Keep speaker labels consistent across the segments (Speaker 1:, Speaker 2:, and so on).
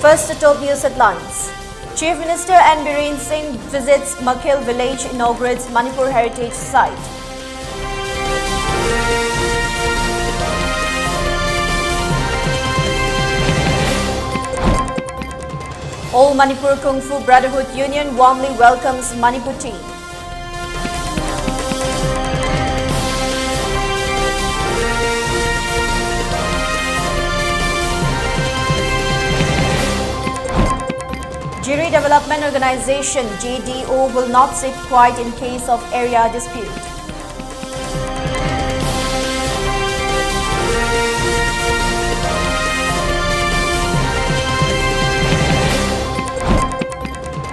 Speaker 1: First to top news headlines. Chief Minister N. Biren Singh visits Makhil village, inaugurates Manipur Heritage Site. All Manipur Kung Fu Brotherhood Union warmly welcomes Manipur team. Jiri Development Organization JDO will not sit quiet in case of area dispute.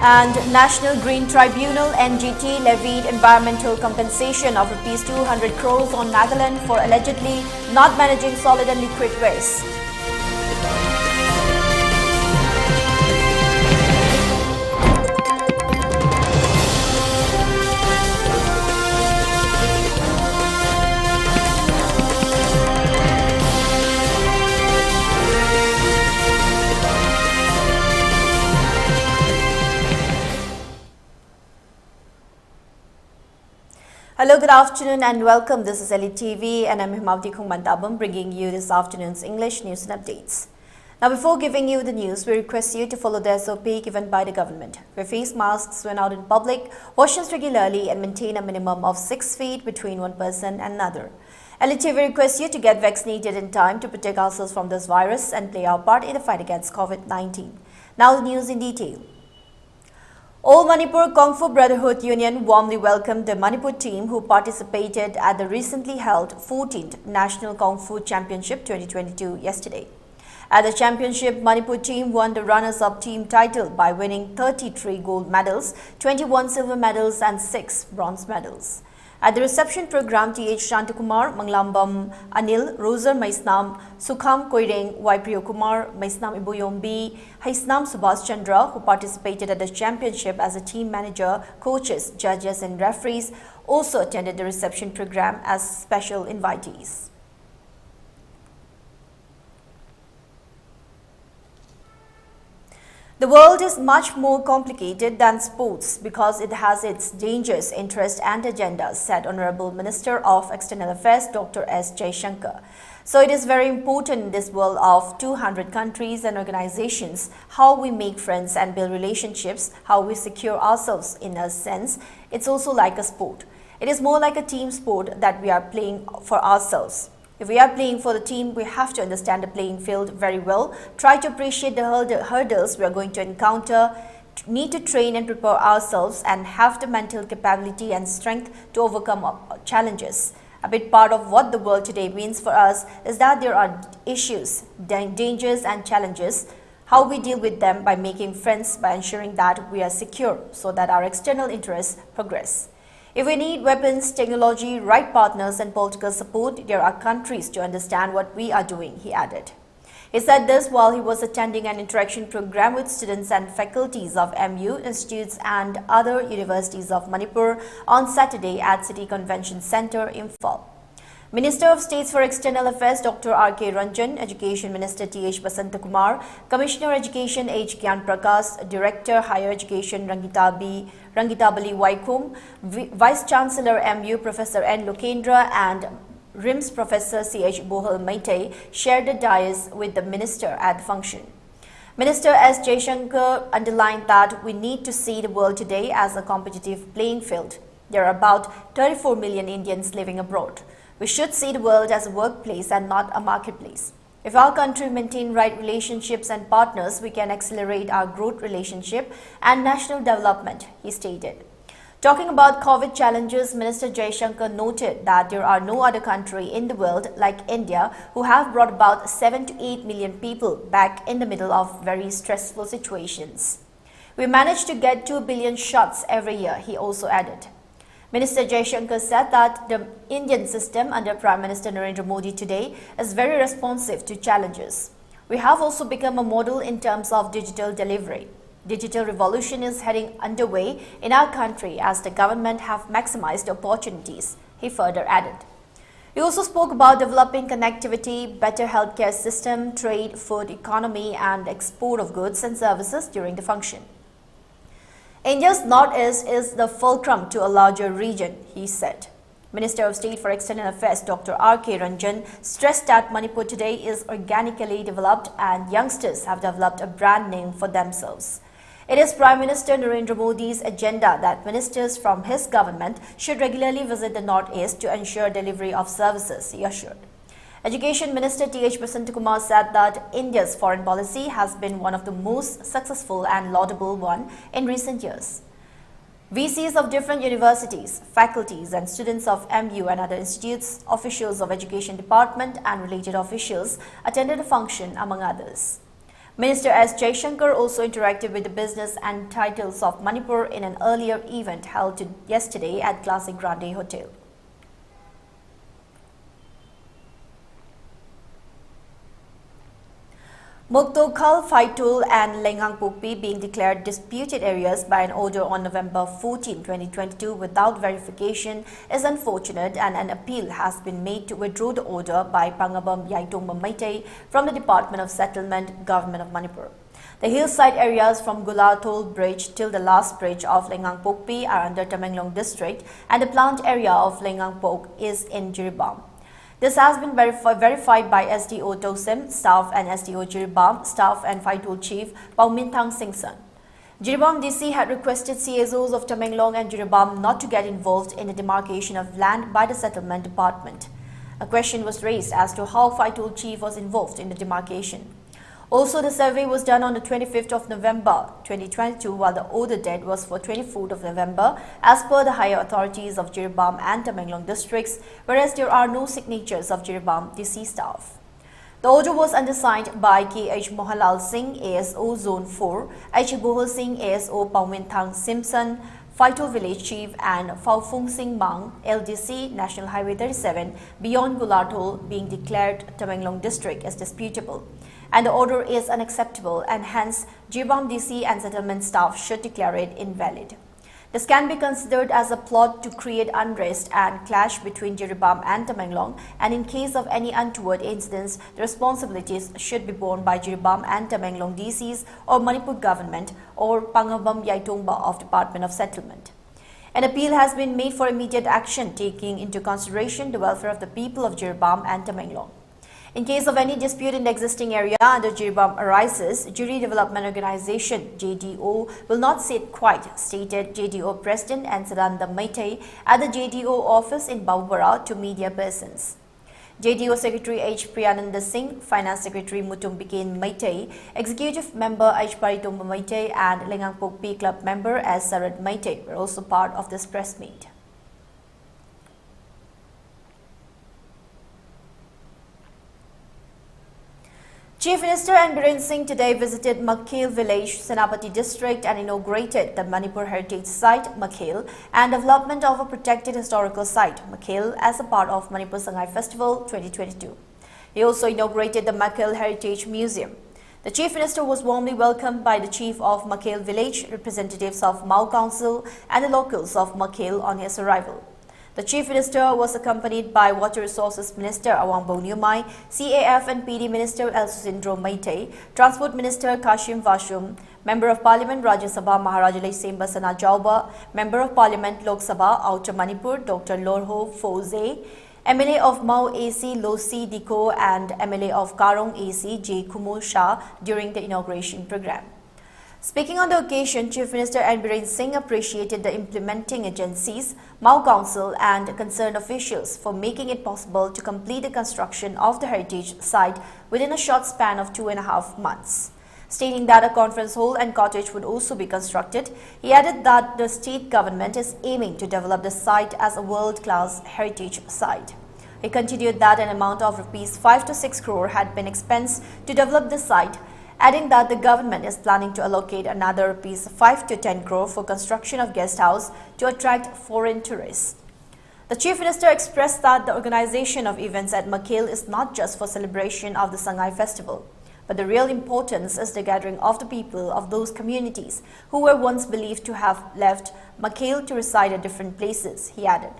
Speaker 1: And National Green Tribunal NGT levied environmental compensation of Rs 200 crores on Nagaland for allegedly not managing solid and liquid waste. Hello, good afternoon and welcome. This is ELITETV and I'm Hemabati bringing you this afternoon's English news and updates. Now, before giving you the news, we request you to follow the SOP given by the government. Wear face masks when out in public, wash hands regularly and maintain a minimum of 6 feet between one person and another. ELITETV requests you to get vaccinated in time to protect ourselves from this virus and play our part in the fight against COVID-19. Now, the news in detail. All Manipur Kung Fu Brotherhood Union warmly welcomed the Manipur team who participated at the recently held 14th National Kung Fu Championship 2022 yesterday. At the championship, Manipur team won the runners-up team title by winning 33 gold medals, 21 silver medals and 6 bronze medals. At the reception program, T.H. Shantakumar, Manglambam Anil, Roser Maisnam, Sukham Koireng, Y. Priyokumar, Maisnam Ibuyombi, Haisnam Subhas Chandra, who participated at the championship as a team manager, coaches, judges and referees, also attended the reception program as special invitees. The world is much more complicated than sports because it has its dangers, interests and agendas, said Honorable Minister of External Affairs Dr. S. Jaishankar. So it is very important in this world of 200 countries and organizations how we make friends and build relationships, how we secure ourselves in a sense. It's also like a sport. It is more like a team sport that we are playing for ourselves. If we are playing for the team, we have to understand the playing field very well, try to appreciate the hurdles we are going to encounter, need to train and prepare ourselves and have the mental capability and strength to overcome challenges. A big part of what the world today means for us is that there are issues, dangers and challenges, how we deal with them by making friends, by ensuring that we are secure so that our external interests progress. If we need weapons, technology, right partners and political support, there are countries to understand what we are doing, he added. He said this while he was attending an interaction program with students and faculties of MU, institutes and other universities of Manipur on Saturday at City Convention Centre, Imphal. Minister of States for External Affairs Dr. R.K. Ranjan, Education Minister T.H. Basantakumar, Commissioner Education H. Gyan Prakash, Director Higher Education Rangitabali Waikum, Vice Chancellor MU Professor N. Lokendra and RIMS Professor C.H. Bohal Maitei shared the dais with the Minister at the function. Minister S. Jaishankar underlined that we need to see the world today as a competitive playing field. There are about 34 million Indians living abroad. We should see the world as a workplace and not a marketplace. If our country maintain right relationships and partners, we can accelerate our growth relationship and national development, he stated. Talking about COVID challenges, Minister Jaishankar noted that there are no other country in the world like India who have brought about 7 to 8 million people back in the middle of very stressful situations. We managed to get 2 billion shots every year, he also added. Minister Jaishankar said that the Indian system under Prime Minister Narendra Modi today is very responsive to challenges. We have also become a model in terms of digital delivery. Digital revolution is heading underway in our country as the government have maximized opportunities, he further added. He also spoke about developing connectivity, better healthcare system, trade, food economy and export of goods and services during the function. India's Northeast is the fulcrum to a larger region, he said. Minister of State for External Affairs Dr. R.K. Ranjan stressed that Manipur today is organically developed and youngsters have developed a brand name for themselves. It is Prime Minister Narendra Modi's agenda that ministers from his government should regularly visit the Northeast to ensure delivery of services, he assured. Education Minister T.H. Basantakumar said that India's foreign policy has been one of the most successful and laudable one in recent years. VCs of different universities, faculties and students of MU and other institutes, officials of Education Department and related officials attended the function among others. Minister S. Jaishankar also interacted with the business and titles of Manipur in an earlier event held yesterday at Classic Grande Hotel. Muktokhal, Phaitul and Lenghang Pukpi being declared disputed areas by an order on November 14, 2022 without verification is unfortunate, and an appeal has been made to withdraw the order by Pangabam Yaitongma Maitei from the Department of Settlement, Government of Manipur. The hillside areas from Gulathol Bridge till the last bridge of Lenghang Pukpi are under Tamenglong district, and the plant area of Lenghang Pok is in Jiribam. This has been verified by SDO Tosim staff and SDO Jiribam staff and Phaitul Chief Paumintang Singh. Jiribam DC had requested CSOs of Tamenglong and Jiribam not to get involved in the demarcation of land by the Settlement Department. A question was raised as to how Phaitul Chief was involved in the demarcation. Also, the survey was done on the 25th of November 2022, while the order date was for 24th of November as per the higher authorities of Jiribam and Tamenglong districts, whereas there are no signatures of Jiribam DC staff. The order was undersigned by K.H. Mohanlal Singh, ASO Zone 4, H. Bohol Singh, ASO Paumintang Simpson, Phaitul Village Chief and Faufung Singh Mang, LDC, National Highway 37, beyond Gulathol being declared Tamenglong district as disputable. And the order is unacceptable, and hence Jiribam DC and settlement staff should declare it invalid. This can be considered as a plot to create unrest and clash between Jiribam and Tamenglong, and in case of any untoward incidents, the responsibilities should be borne by Jiribam and Tamenglong DCs or Manipur government or Pangabam Yaitongba of Department of Settlement. An appeal has been made for immediate action taking into consideration the welfare of the people of Jiribam and Tamenglong. In case of any dispute in the existing area under Jiribam arises, Jury Development Organization JDO will not sit quiet, stated JDO President Ansaranda Maitei at the JDO office in Baubara to media persons. JDO Secretary H. Priyananda Singh, Finance Secretary Mutumbikein Maitei, Executive Member H. Paritomba Maitei and Lenghang Pokpi Club Member S. Sarad Maitei were also part of this press meet. Chief Minister Biren Singh today visited Makhel village, Senapati district and inaugurated the Manipur Heritage Site, Makhel, and development of a protected historical site, Makhel, as a part of Manipur Sangai Festival 2022. He also inaugurated the Makhel Heritage Museum. The Chief Minister was warmly welcomed by the Chief of Makhel village, representatives of Mau Council and the locals of Makhel on his arrival. The Chief Minister was accompanied by Water Resources Minister Awang Boniumai, CAF and PD Minister El Susindro Maitei, Transport Minister Kashim Vashum, Member of Parliament Rajya Sabha Maharajalai Semba Sana Jauba, Member of Parliament Lok Sabha Outer Manipur Dr. Lorho Foze, MLA of Mau AC Losi Diko and MLA of Karong AC J. Kumul Shah during the inauguration program. Speaking on the occasion, Chief Minister Biren Singh appreciated the implementing agencies, Mau Council and concerned officials for making it possible to complete the construction of the heritage site within a short span of 2.5 months. Stating that a conference hall and cottage would also be constructed, he added that the state government is aiming to develop the site as a world-class heritage site. He continued that an amount of Rs 5 to 6 crore had been expensed to develop the site, adding that the government is planning to allocate another Rs 5 to 10 crore for construction of guest house to attract foreign tourists. The Chief Minister expressed that the organization of events at Makhel is not just for celebration of the Sangai Festival, but the real importance is the gathering of the people of those communities who were once believed to have left Makhel to reside at different places, he added.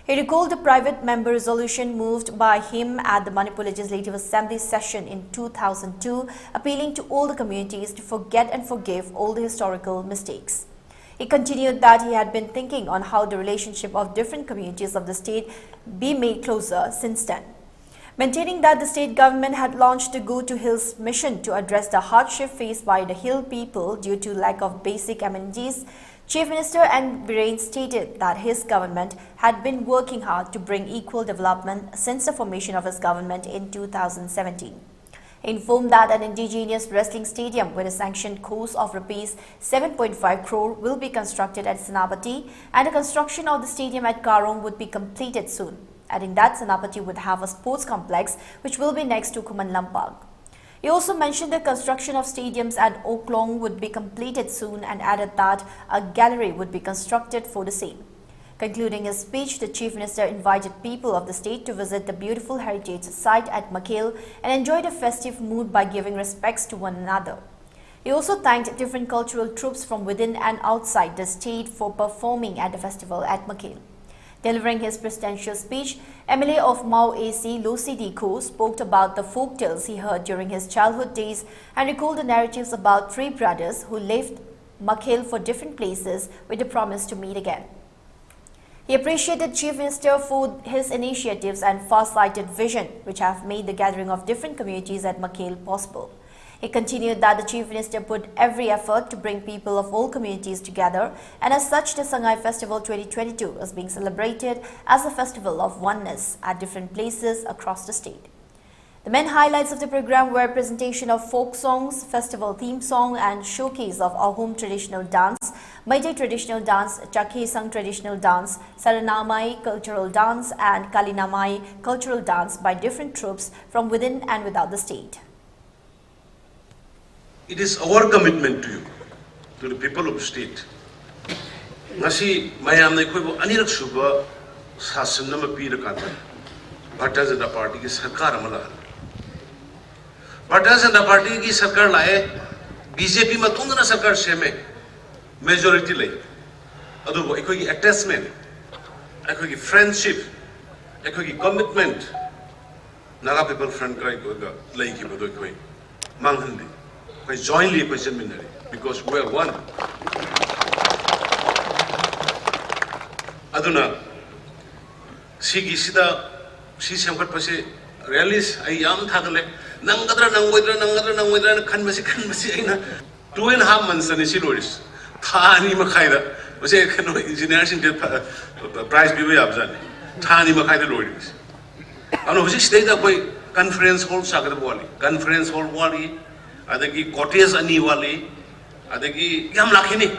Speaker 1: He recalled the private member resolution moved by him at the Manipur Legislative Assembly session in 2002, appealing to all the communities to forget and forgive all the historical mistakes. He continued that he had been thinking on how the relationship of different communities of the state be made closer since then. Maintaining that the state government had launched the Go to Hills mission to address the hardship faced by the hill people due to lack of basic amenities, Chief Minister N. Biren stated that his government had been working hard to bring equal development since the formation of his government in 2017. He informed that an indigenous wrestling stadium with a sanctioned cost of Rs 7.5 crore will be constructed at Senapati, and the construction of the stadium at Karong would be completed soon, adding that Senapati would have a sports complex which will be next to Kuman Lampag. He also mentioned the construction of stadiums at Oklong would be completed soon and added that a gallery would be constructed for the same. Concluding his speech, the Chief Minister invited people of the state to visit the beautiful heritage site at Makhel and enjoy the festive mood by giving respects to one another. He also thanked different cultural troops from within and outside the state for performing at the festival at Makhel. Delivering his presidential speech, MLA of Mau AC Losi Diko spoke about the folk tales he heard during his childhood days and recalled the narratives about three brothers who left Makhel for different places with the promise to meet again. He appreciated Chief Minister for his initiatives and far-sighted vision, which have made the gathering of different communities at Makhel possible. He continued that the Chief Minister put every effort to bring people of all communities together, and as such, the Sangai Festival 2022 is being celebrated as a festival of oneness at different places across the state. The main highlights of the program were presentation of folk songs, festival theme song, and showcase of Ahom traditional dance, Meitei traditional dance, Chakhesang traditional dance, Saranamai cultural dance, and Kalinamai cultural dance by different troops from within and without the state.
Speaker 2: It is our commitment to you, to the people of the state. Ngasi mayam na ikoy anirak suba sasan na mapira kanta. Bharatiya Janata Party ki sarkar amala. Bharatiya Janata Party ki sarkar lae BJP matunda na sarkar seme majority lai. Adu ikoy ki attachment, ikoy ki friendship, ikoy ki commitment. Naga people friend krai ko ga lai ki bodo ikoy manghandi. We jointly because we are one. Aduna, Sigi Sida, she sampat pase realis. I am thagale. Nangadra, Nangwedra, Kanmasi, Aina. 2.5 months and she loris. Tani Makaida. Was a engineers in the prize be way abzani. Tani Makaida loris. I know she stayed up by conference hall Sagarwali. Conference hall Wali. Adagi cottage ani wali, adagi yam lakini,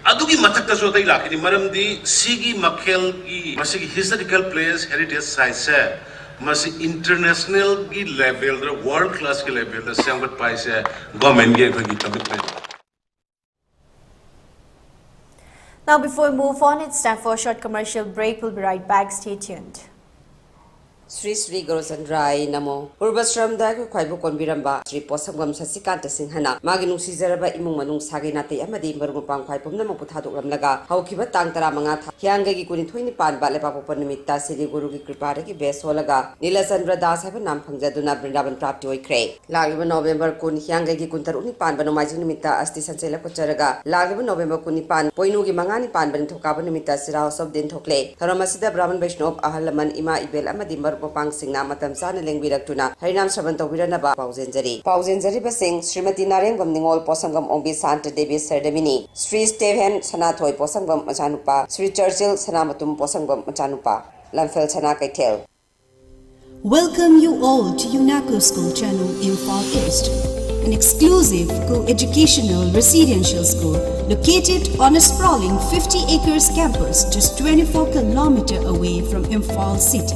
Speaker 2: adugi matak so tay lakini. Maram di Sigi Makhel ki masigi historical place heritage site se, masi international ki level, the world class ki level, the sambat pai se government ki commitment.
Speaker 1: Now, before we move on, it's time for a short commercial break. We'll be right back. Stay tuned.
Speaker 3: Sri Gorosandrai Namo Urbasram da Kwaibu Konbiramba Sri Posangam Sasikanta Singhana Maginu Sizaraba Imung Manung Saginate Amadi Marupang Kwaipum Namaputatu Ramlaga Haukiba Tantara Mangata Hyangagi Kunitwini Pan Balepapanimita Siri Guruki Kripataki Besolaga Nilasandra Das have a Nampangzaduna Brindavan Praptoi Cray Lagiva November Kun Hyangagi Kuntaruni Pan Banomajinimita Asti Sansela Kocharaga Lagiva November Kunipan Poinugi Mangani Pan Bantokabanimita Siraus of Dintokle Taramasida Brahman Vaishnov Ahalaman Ima Ibel Amadi Popang Singh Namatam Sana Lengwiratuna, Harinam Sabanto Viranaba, Pauzenzari. Pauzenzari Basing, Srimati Narengam Ningol Posangam Ombi Santa Davis Serdemini, Sri Steven Sanatoi Posangam Machanupa, Sri Churchill Sanamatum Posangam Machanupa, Lamfel Sanakaitel.
Speaker 4: Welcome you all to UNACO School Channel in Far East, an exclusive co-educational residential school located on a sprawling 50 acres campus just 24 km away from Imphal city.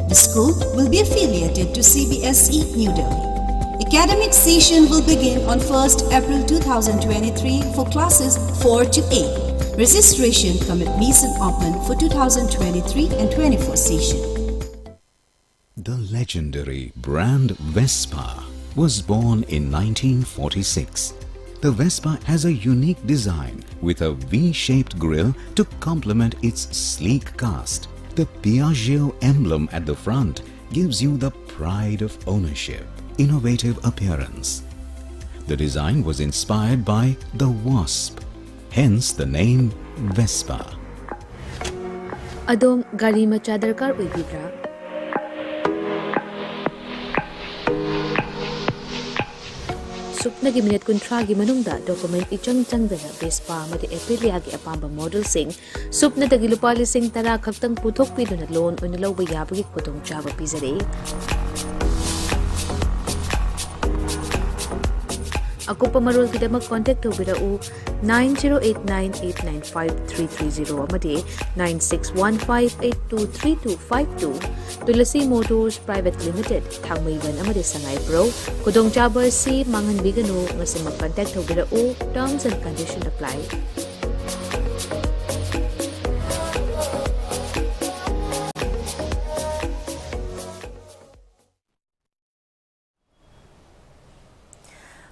Speaker 4: The school will be affiliated to CBSE New Delhi. Academic session will begin on 1st April 2023 for classes 4 to 8. Registration commencement open for 2023 and 24 session.
Speaker 5: The legendary brand Vespa was born in 1946. The Vespa has a unique design with a V-shaped grille to complement its sleek cast. The Piaggio emblem at the front gives you the pride of ownership, innovative appearance. The design was inspired by the wasp, hence the name Vespa.
Speaker 6: Adom gari macha darkar oibibra? Suknagi minute kuntragi manungda document ichang changdana Vespa amadi Aprilia gi apamba model sing supna dagi lupa lising tara khaktang puthok piduna loan oina lawba yabagi khudong chaba pizare. Akupa marul kidamak contact tawbirau 9089895330 amadi 9615823252 Tulasi Motors Private Limited Thangmaiban amadi Sangai Pro Kudong Chaba si Mangan Bigano ngasi mag-contact tawbirau terms and conditions apply.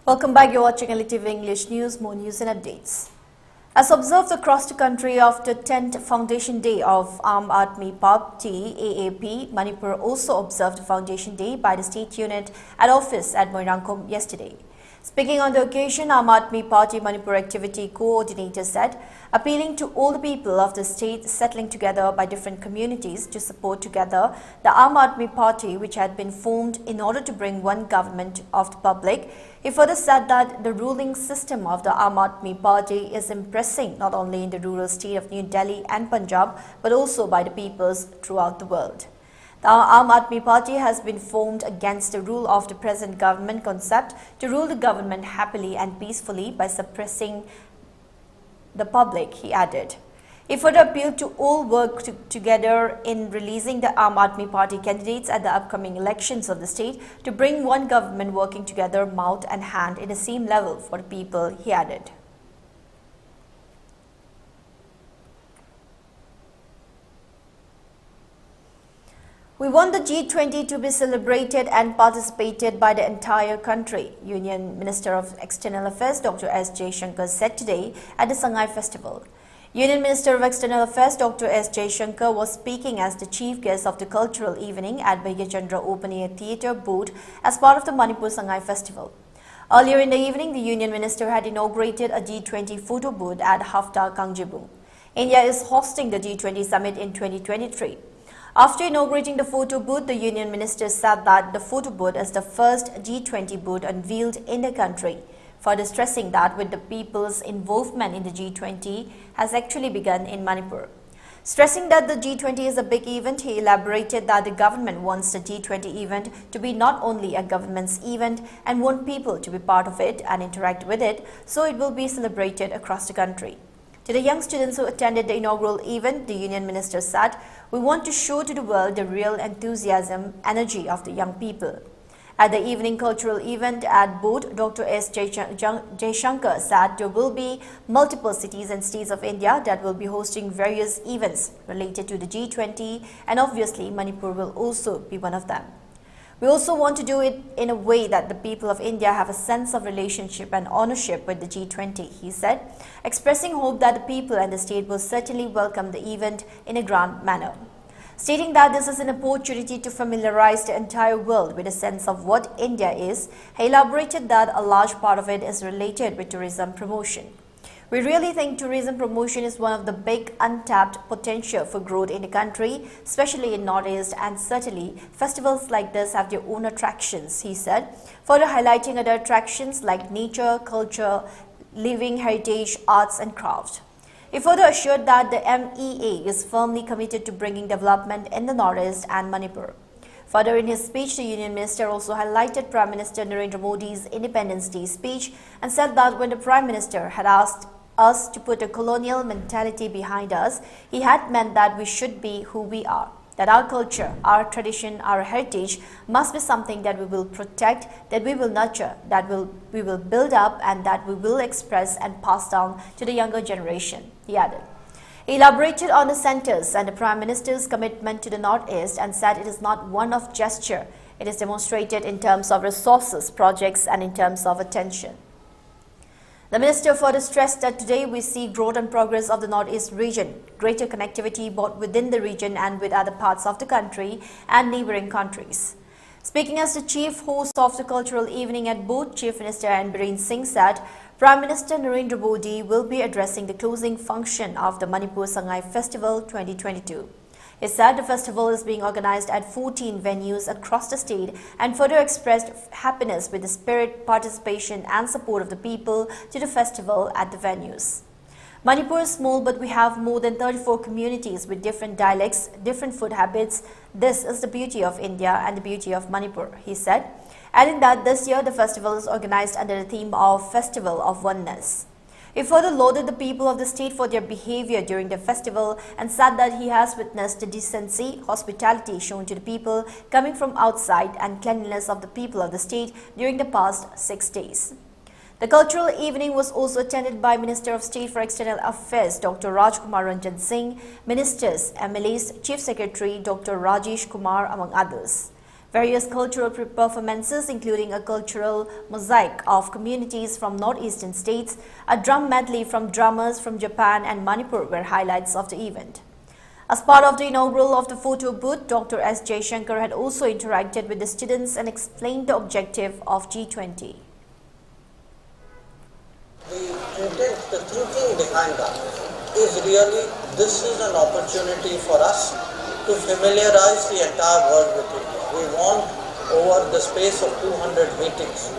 Speaker 1: Welcome back. You're watching ELITETV English News. More news and updates. As observed across the country after 10th Foundation Day of Aadmi Party, AAP, Manipur also observed Foundation Day by the state unit at office at Moirangkom yesterday. Speaking on the occasion, Aadmi Party Manipur activity coordinator said, appealing to all the people of the state settling together by different communities to support together the Aadmi Party, which had been formed in order to bring one government of the public. He further said that the ruling system of the Aadmi Party is impressing not only in the rural state of New Delhi and Punjab, but also by the peoples throughout the world. The Aadmi Party has been formed against the rule of the present government concept to rule the government happily and peacefully by suppressing the public, he added. He further appealed to all work together in releasing the Aadmi Party candidates at the upcoming elections of the state to bring one government working together mouth and hand in the same level for the people, he added. We want the G20 to be celebrated and participated by the entire country, Union Minister of External Affairs Dr. S. Jaishankar said today at the Shanghai Festival. Union Minister of External Affairs Dr. S. Jaishankar was speaking as the chief guest of the cultural evening at Bhagyachandra Open Air Theatre booth as part of the Manipur Shanghai Festival. Earlier in the evening, the Union Minister had inaugurated a G20 photo booth at Hafta Kangjibung. India is hosting the G20 summit in 2023. After inaugurating the photo booth, the Union Minister said that the photo booth is the first G20 booth unveiled in the country, further stressing that with the people's involvement in the G20 has actually begun in Manipur. Stressing that the G20 is a big event, he elaborated that the government wants the G20 event to be not only a government's event and want people to be part of it and interact with it, so it will be celebrated across the country. To the young students who attended the inaugural event, the Union Minister said, "We want to show to the world the real enthusiasm, energy of the young people." At the evening cultural event at booth, Dr. S. Jaishankar said there will be multiple cities and states of India that will be hosting various events related to the G20, and obviously Manipur will also be one of them. We also want to do it in a way that the people of India have a sense of relationship and ownership with the G20, he said, expressing hope that the people and the state will certainly welcome the event in a grand manner. Stating that this is an opportunity to familiarize the entire world with a sense of what India is, he elaborated that a large part of it is related with tourism promotion. We really think tourism promotion is one of the big untapped potential for growth in the country, especially in Northeast, and certainly festivals like this have their own attractions, he said, further highlighting other attractions like nature, culture, living heritage, arts and craft. He further assured that the MEA is firmly committed to bringing development in the Northeast and Manipur. Further, in his speech, the Union Minister also highlighted Prime Minister Narendra Modi's Independence Day speech and said that when the Prime Minister had asked us to put a colonial mentality behind us, he had meant that we should be who we are, that our culture, our tradition, our heritage must be something that we will protect, that we will nurture, that we will build up, and that we will express and pass down to the younger generation, he added. He elaborated on the centre's and the Prime Minister's commitment to the Northeast and said it is not one of gesture, it is demonstrated in terms of resources, projects and in terms of attention. The minister further stressed that today we see growth and progress of the Northeast region, greater connectivity both within the region and with other parts of the country and neighboring countries. Speaking as the chief host of the cultural evening at Booth, Chief Minister and Singh said Prime Minister Narendra Modi will be addressing the closing function of the Manipur Sangai Festival 2022. He said the festival is being organized at 14 venues across the state and further expressed happiness with the spirit, participation and support of the people to the festival at the venues. Manipur is small, but we have more than 34 communities with different dialects, different food habits. This is the beauty of India and the beauty of Manipur, he said, adding that this year the festival is organized under the theme of Festival of Oneness. He further lauded the people of the state for their behavior during the festival and said that he has witnessed the decency, hospitality shown to the people coming from outside and cleanliness of the people of the state during the past 6 days. The cultural evening was also attended by Minister of State for External Affairs Dr. Rajkumar Ranjan Singh, ministers, MLAs, Chief Secretary Dr. Rajesh Kumar, among others. Various cultural performances, including a cultural mosaic of communities from northeastern states, a drum medley from drummers from Japan and Manipur were highlights of the event. As part of the inaugural of the photo booth, Dr. S. Jaishankar had also interacted with the students and explained the objective of G20.
Speaker 7: The intent, the thinking behind that is really, this is an opportunity for us to familiarize the entire world with India. We want, over the space of 200 meetings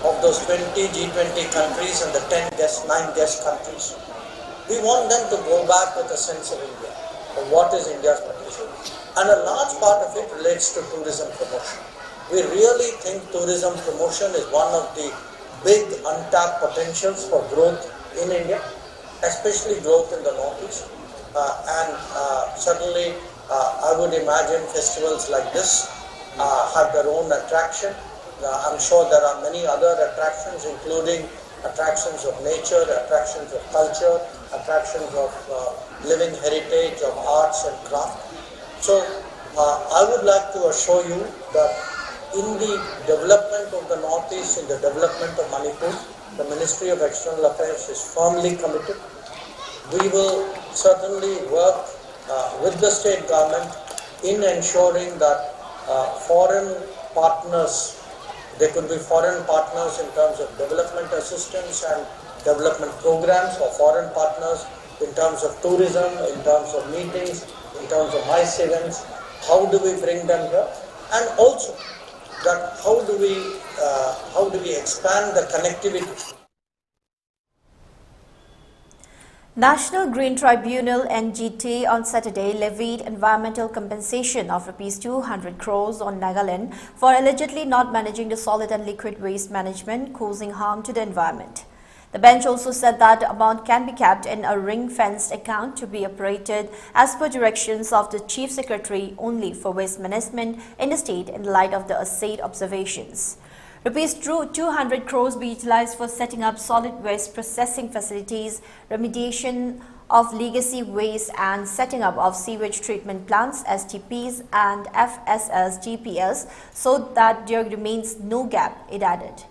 Speaker 7: of those 20 G20 countries and the 9 guest countries, we want them to go back with a sense of India, of what is India's potential. And a large part of it relates to tourism promotion. We really think tourism promotion is one of the big untapped potentials for growth in India, especially growth in the Northeast. Certainly, I would imagine festivals like this have their own attraction. I'm sure there are many other attractions, including attractions of nature, attractions of culture, attractions of living heritage, of arts and craft. So I would like to assure you that in the development of the Northeast, in the development of Manipur, the Ministry of External Affairs is firmly committed. We will certainly work with the state government in ensuring that foreign partners, there could be foreign partners in terms of development assistance and development programs, or foreign partners in terms of tourism, in terms of meetings, in terms of MICE events. How do we bring them here? And also, that how do we expand the connectivity?
Speaker 1: National Green Tribunal (NGT) on Saturday levied environmental compensation of Rs 200 crores on Nagaland for allegedly not managing the solid and liquid waste management, causing harm to the environment. The bench also said that the amount can be kept in a ring-fenced account to be operated as per directions of the Chief Secretary only for waste management in the state in light of the assayed observations. Rs 200 crores be utilized for setting up solid waste processing facilities, remediation of legacy waste and setting up of sewage treatment plants, STPs and FSS GPS, so that there remains no gap, it added.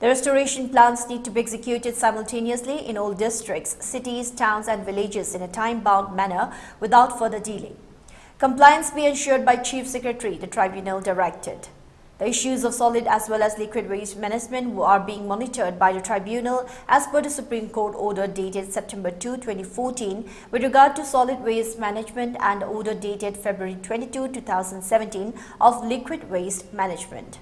Speaker 1: The restoration plans need to be executed simultaneously in all districts, cities, towns and villages in a time-bound manner without further delay. Compliance be ensured by Chief Secretary, the tribunal directed. The issues of solid as well as liquid waste management are being monitored by the tribunal as per the Supreme Court order dated September 2, 2014 with regard to solid waste management and the order dated February 22, 2017 of liquid waste management.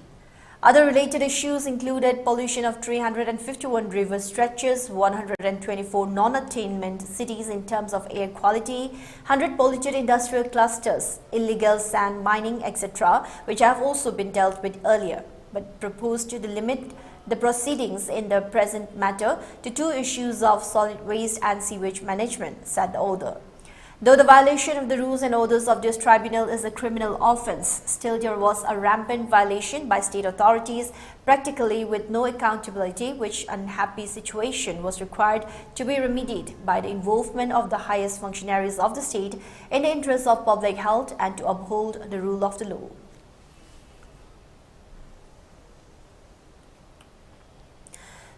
Speaker 1: Other related issues included pollution of 351 river stretches, 124 non-attainment cities in terms of air quality, 100 polluted industrial clusters, illegal sand mining, etc., which have also been dealt with earlier, but proposed to limit the proceedings in the present matter to 2 issues of solid waste and sewage management, said the order. Though the violation of the rules and orders of this tribunal is a criminal offence, still there was a rampant violation by state authorities, practically with no accountability, which unhappy situation was required to be remedied by the involvement of the highest functionaries of the state in the interest of public health and to uphold the rule of the law.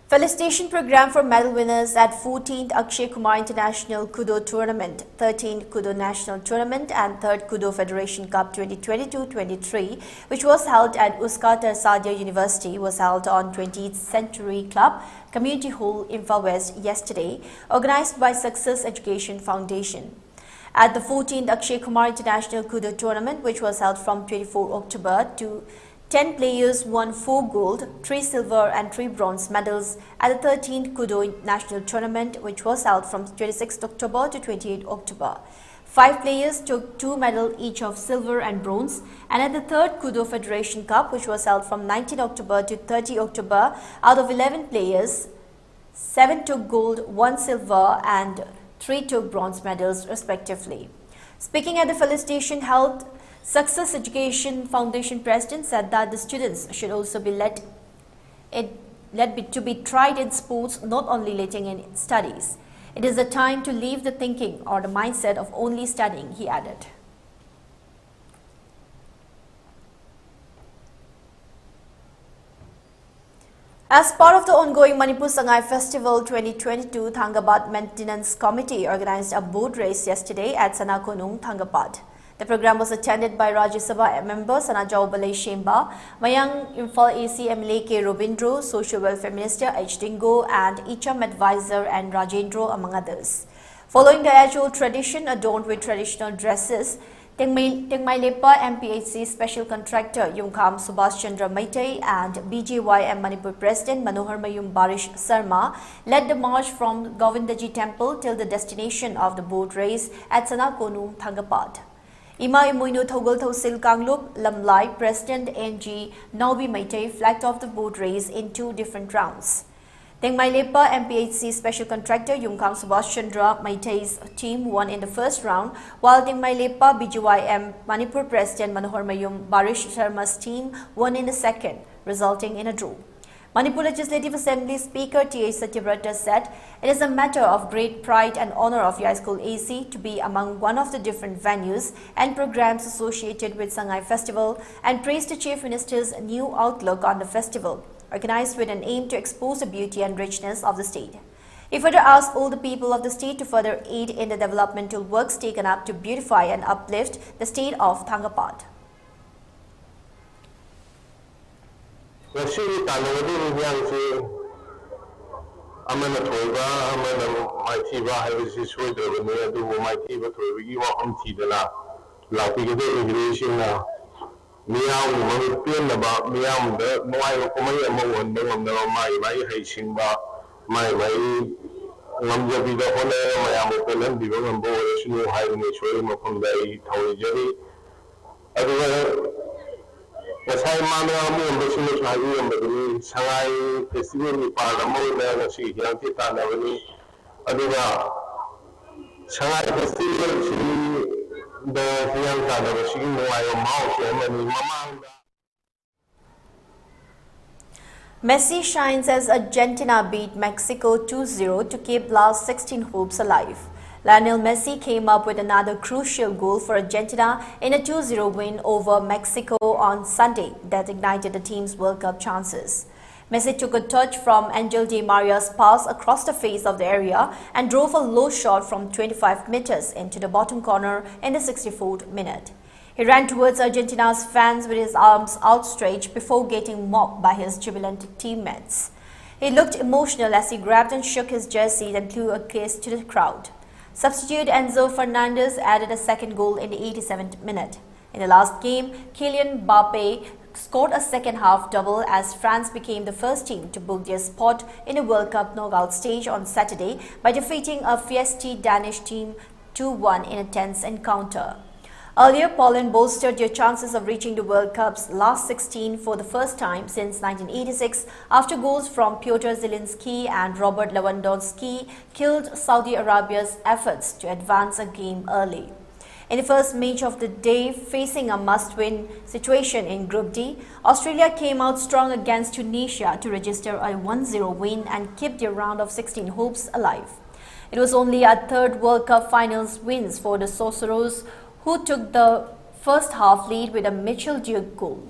Speaker 1: Felicitation program for medal winners at 14th Akshay Kumar International Kudo Tournament, 13th Kudo National Tournament and 3rd Kudo Federation Cup 2022-23, which was held at Uska Tersadia University, was held on 20th Century Club, Community Hall, Imphal West yesterday, organized by Success Education Foundation. At the 14th Akshay Kumar International Kudo Tournament, which was held from 24 October to 10 players won 4 gold, 3 silver and 3 bronze medals at the 13th Kudo National Tournament, which was held from 26 October to 28 October. 5 players took 2 medals each of silver and bronze, and at the 3rd Kudo Federation Cup, which was held from 19 October to 30 October, out of 11 players, 7 took gold, 1 silver and 3 took bronze medals respectively. Speaking at the felicitation held, Success Education Foundation President said that the students should also be let to be tried in sports, not only letting in studies. It is a time to leave the thinking or the mindset of only studying, he added. As part of the ongoing Manipur Sangai Festival 2022, Thangabat Maintenance Committee organized a boat race yesterday at Sanakonung, Thangabat. The program was attended by Rajya Sabha member Sanajau Balai Shemba, Mayang Imphal AC MLA K. Robindro, Social Welfare Minister H. Dingo, and Icham Advisor and Rajendro, among others. Following the age-old tradition adorned with traditional dresses, Tengmailepa MPHC Special Contractor Yungkam Subhash Chandra Maitai and BJYM Manipur President Manohar Mayum Barish Sarma led the march from Govindaji Temple till the destination of the boat race at Sanakonung, Thangapat. Ima Imuinu Thogol Thosil Kanglup Lamlai President NG Naubi Maitai flagged off the boat race in 2 different rounds. Tengmailepa MPHC Special Contractor Yungkam Subhash Chandra Maitai's team won in the first round, while Tengmailepa BJYM Manipur President Manohar Mayum Barish Sharma's team won in the second, resulting in a draw. Manipur Legislative Assembly Speaker T.H. Satyavrata said, "It is a matter of great pride and honor of High School AC to be among one of the different venues and programs associated with Sangai Festival, and praised the Chief Minister's new outlook on the festival, organized with an aim to expose the beauty and richness of the state." He further asked all the people of the state to further aid in the developmental works taken up to beautify and uplift the state of Thangapat.
Speaker 8: Ngasi tanawadi rubyangsi amana thoiba amana maithiba haibisi soidrabani adubu maithiba thoibagi waham thidana lapigade education na miyam mami penaba miyam da mai komai ama wonda ngamna mai haisingba mai ngamjabi da hone mayam pelan biba ngambo sunu hairne choi mapamdai thawjari aduga Masai mana amu bersama sahaja yang berdiri sangai festival ni pada mahu nak si yang kita nak beri aduga sangai festival si dah yang kita nak beri mulai mahu saya ni mamang.
Speaker 1: Messi shines as Argentina beat Mexico 2-0 to keep last 16 hopes alive. Lionel Messi came up with another crucial goal for Argentina in a 2-0 win over Mexico on Sunday that ignited the team's World Cup chances. Messi took a touch from Angel Di Maria's pass across the face of the area and drove a low shot from 25 meters into the bottom corner in the 64th minute. He ran towards Argentina's fans with his arms outstretched before getting mocked by his jubilant teammates. He looked emotional as he grabbed and shook his jersey and threw a kiss to the crowd. Substitute Enzo Fernandez added a second goal in the 87th minute. In the last game, Kylian Mbappe scored a second-half double as France became the first team to book their spot in the World Cup knockout stage on Saturday by defeating a feisty Danish team 2-1 in a tense encounter. Earlier, Poland bolstered their chances of reaching the World Cup's last 16 for the first time since 1986 after goals from Piotr Zielinski and Robert Lewandowski killed Saudi Arabia's efforts to advance a game early. In the first match of the day, facing a must-win situation in Group D, Australia came out strong against Tunisia to register a 1-0 win and keep their round of 16 hopes alive. It was only a third World Cup finals wins for the Sorcerers, who took the first half lead with a Mitchell Duke goal.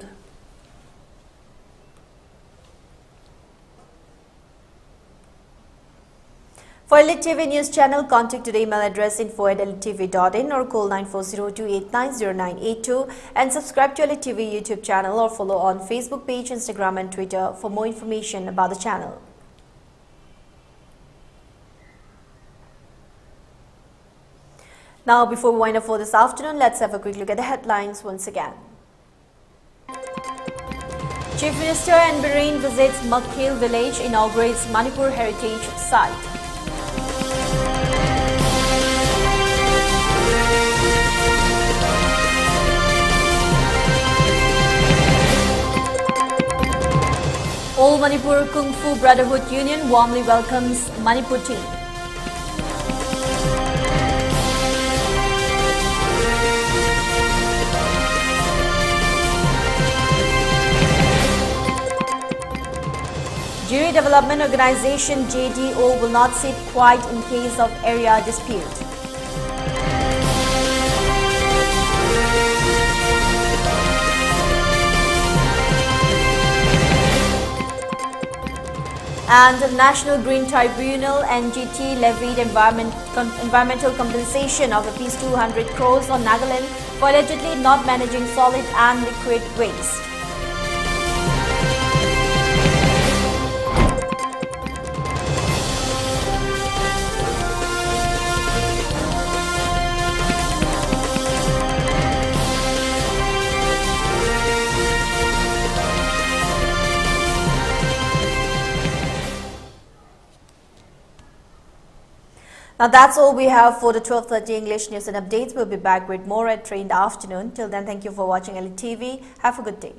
Speaker 1: For ELITETV News Channel, contact our email address info@elitetv.in or call 9402890982 and subscribe to ELITETV YouTube channel or follow on Facebook page, Instagram and Twitter for more information about the channel. Now, before we wind up for this afternoon, let's have a quick look at the headlines once again. Chief Minister and Biren visits Makhil village, inaugurates Manipur heritage site. All Manipur Kung Fu Brotherhood Union warmly welcomes Manipur team. Jiri Development Organization JDO will not sit quiet in case of area dispute. And the National Green Tribunal NGT levied environmental compensation of Rs 200 crores on Nagaland for allegedly not managing solid and liquid waste. Now that's all we have for the 12:30 English news and updates. We'll be back with more at 3 in the afternoon. Till then, thank you for watching ELITETV. Have a good day.